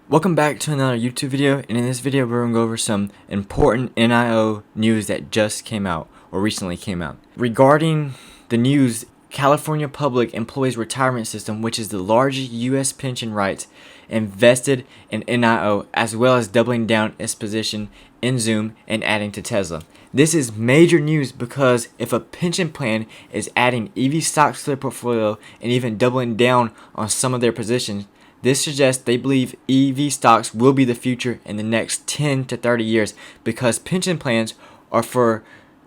Welcome back to another YouTube video, and in this video we're going to go over some important NIO news that just came out or recently came out. Regarding the news, California Public Employees Retirement System, which is the largest U.S. pension rights, invested in NIO as well as doubling down its position in Zoom and adding to Tesla. This is major news because if a pension plan is adding EV stocks to their portfolio and even doubling down on some of their positions, this suggests they believe EV stocks will be the future in the next 10 to 30 years because pension plans are for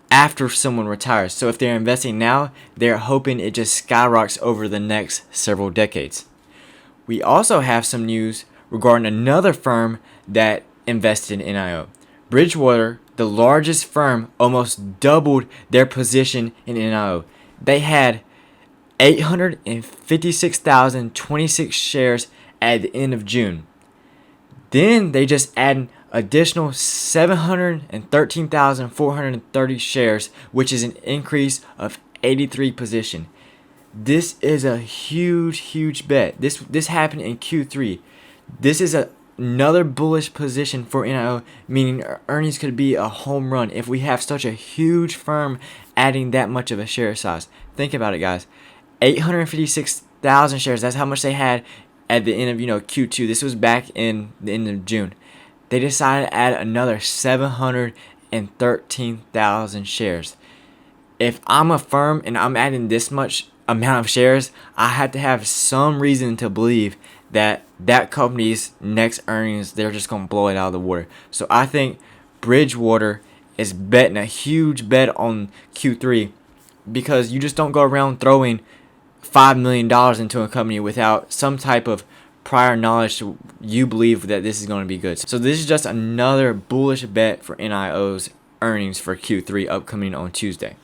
after someone retires. So if they're investing now, they're hoping it just skyrockets over the next several decades. We also have some news regarding another firm that invested in NIO. Bridgewater, the largest firm, almost doubled their position in NIO. They had 856,026 shares at the end of June. Then they just added additional 713,430 shares, which is an increase of 83 position. This is a huge bet. This happened in Q3. This is another bullish position for NIO, meaning earnings could be a home run if we have such a huge firm adding that much of a share size. Think about it, guys. 856,000 shares. That's how much they had at the end of Q2. This was back in the end of June. They decided to add another 713,000 shares. If I'm a firm and I'm adding this much amount of shares, I have to have some reason to believe that that company's next earnings, they're just going to blow it out of the water. So I think Bridgewater is betting a huge bet on Q3 because you just don't go around throwing $5 million into a company without some type of prior knowledge to you believe that this is going to be good. So this is just another bullish bet for NIO's earnings for Q3 upcoming on Tuesday.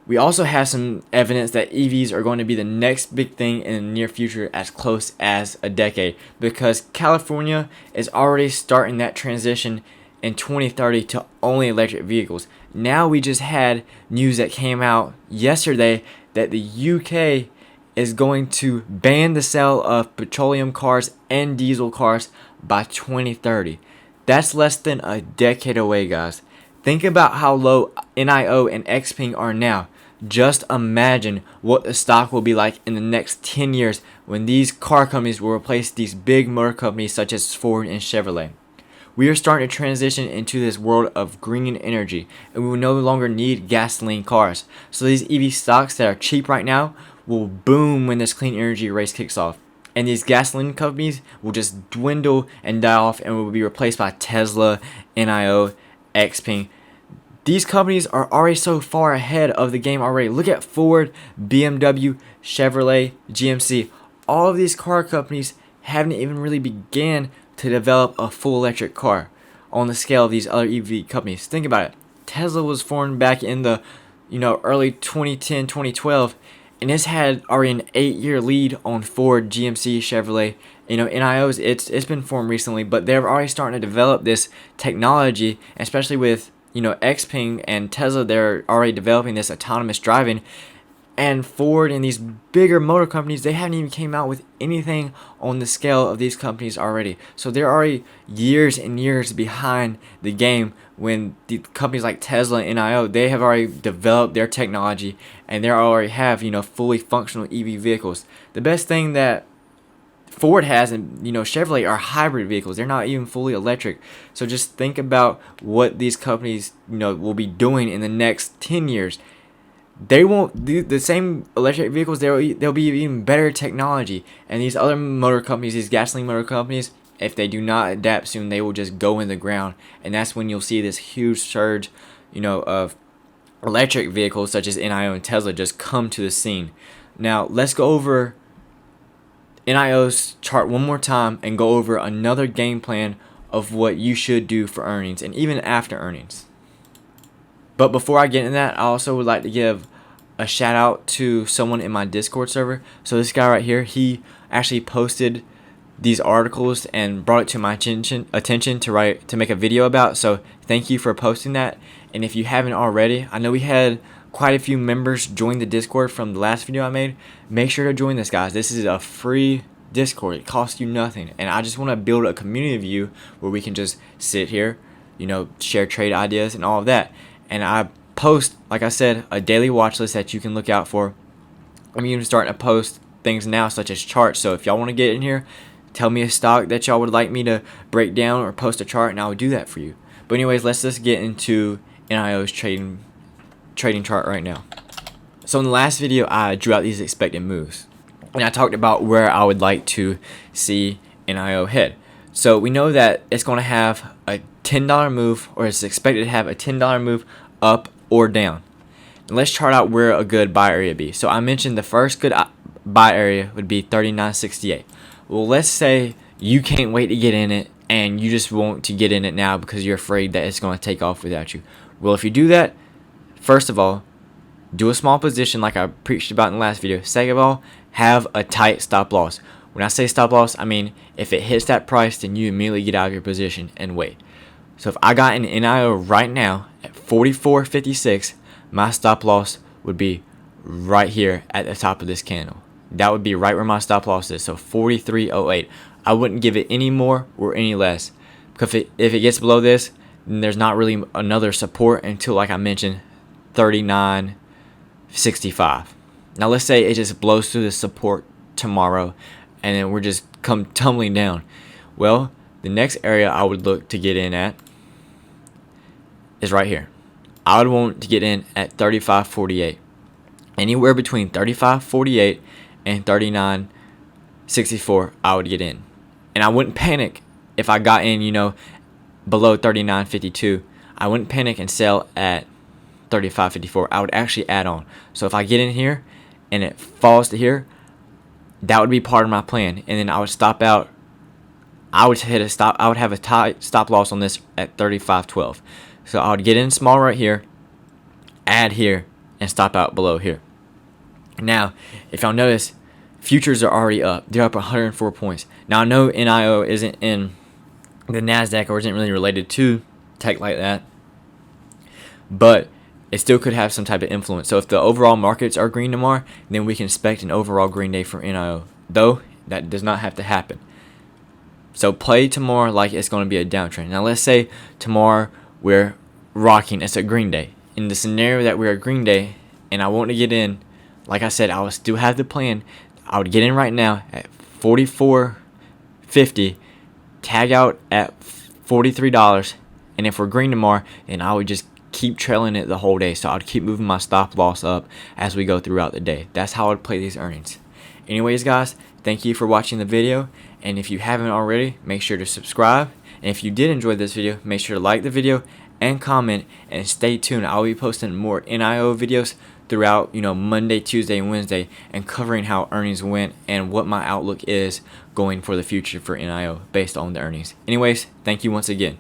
We also have some evidence that EVs are going to be the next big thing in the near future as close as a decade because California is already starting that transition in 2030 to only electric vehicles. Now we just had news that came out yesterday that the UK is going to ban the sale of petroleum cars and diesel cars by 2030. That's less than a decade away, guys. Think about how low NIO and XPeng are now. Just imagine what the stock will be like in the next 10 years when these car companies will replace these big motor companies such as Ford and Chevrolet. We are starting to transition into this world of green energy, and we will no longer need gasoline cars. So these EV stocks that are cheap right now will boom when this clean energy race kicks off. And these gasoline companies will just dwindle and die off and will be replaced by Tesla, NIO, XPeng. These companies are already so far ahead of the game already. Look at Ford, BMW, Chevrolet, GMC. All of these car companies haven't even really began to develop a full electric car on the scale of these other EV companies. Think about it. Tesla was formed back in the early 2010, 2012. And it's had already an 8-year lead on Ford, GMC, Chevrolet. NIOs, it's been formed recently, but they're already starting to develop this technology, especially with, XPeng and Tesla, they're already developing this autonomous driving. And Ford and these bigger motor companies, they haven't even came out with anything on the scale of these companies already. So they're already years and years behind the game when the companies like Tesla and NIO, they have already developed their technology and they already have, fully functional EV vehicles. The best thing that Ford has and Chevrolet are hybrid vehicles. They're not even fully electric. So just think about what these companies, will be doing in the next 10 years. They won't do the same electric vehicles. They'll be even better technology. And these other motor companies, these gasoline motor companies, if they do not adapt soon, they will just go in the ground. And that's when you'll see this huge surge, of electric vehicles such as NIO and Tesla just come to the scene. Now let's go over NIO's chart one more time and go over another game plan of what you should do for earnings and even after earnings. But before I get into that, I also would like to give a shout out to someone in my Discord server. So this guy right here, he actually posted these articles and brought it to my attention to make a video about. So thank you for posting that. And if you haven't already, I know we had quite a few members join the Discord from the last video I made. Make sure to join this, guys. This is a free Discord. It costs you nothing. And I just want to build a community of you where we can just sit here, share trade ideas and all of that. And I post, like I said, a daily watch list that you can look out for. I'm even starting to post things now such as charts. So if y'all want to get in here, tell me a stock that y'all would like me to break down or post a chart, and I would do that for you. But anyways, let's just get into NIO's trading chart right now. So in the last video, I drew out these expected moves, and I talked about where I would like to see NIO head. So we know that it's going to have a $10 move, or it's expected to have a $10 move up or down. And let's chart out where a good buy area be. So I mentioned the first good buy area would be 39.68. Well, let's say you can't wait to get in it and you just want to get in it now because you're afraid that it's going to take off without you. Well, if you do that, first of all, do a small position like I preached about in the last video. Second of all, have a tight stop loss. When I say stop loss, I mean if it hits that price, then you immediately get out of your position and wait. So if I got an NIO right now at 44.56, my stop loss would be right here at the top of this candle. That would be right where my stop loss is. So 43.08. I wouldn't give it any more or any less, because if it gets below this, then there's not really another support until, like I mentioned, 39.65. Now let's say it just blows through the support tomorrow and then we're just come tumbling down. Well, the next area I would look to get in at is right here. I would want to get in at 35.48. Anywhere between 35.48 and 39.64 I would get in. And I wouldn't panic if I got in, below 39.52. I wouldn't panic and sell at 35.54. I would actually add on. So if I get in here and it falls to here, that would be part of my plan. And then I would stop out. I would hit a stop. I would have a tight stop loss on this at 35.12. So I would get in small right here, add here, and stop out below here. Now, if y'all notice, futures are already up. They're up 104 points. Now, I know NIO isn't in the NASDAQ or isn't really related to tech like that, but it still could have some type of influence. So if the overall markets are green tomorrow, then we can expect an overall green day for NIO. Though, that does not have to happen. So play tomorrow like it's going to be a downtrend. Now, let's say tomorrow we're rocking. It's a green day. In the scenario that we're a green day and I want to get in, like I said, I would still have the plan. I would get in right now at 44.50, tag out at $43, and if we're green tomorrow, then I would just keep trailing it the whole day. So I'd keep moving my stop loss up as we go throughout the day. That's how I'd play these earnings. Anyways, guys, thank you for watching the video, and if you haven't already, make sure to subscribe. And if you did enjoy this video, make sure to like the video and comment, and stay tuned. I'll be posting more NIO videos throughout Monday, Tuesday, and Wednesday, and covering how earnings went and what my outlook is going for the future for NIO based on the earnings. Anyways, thank you once again.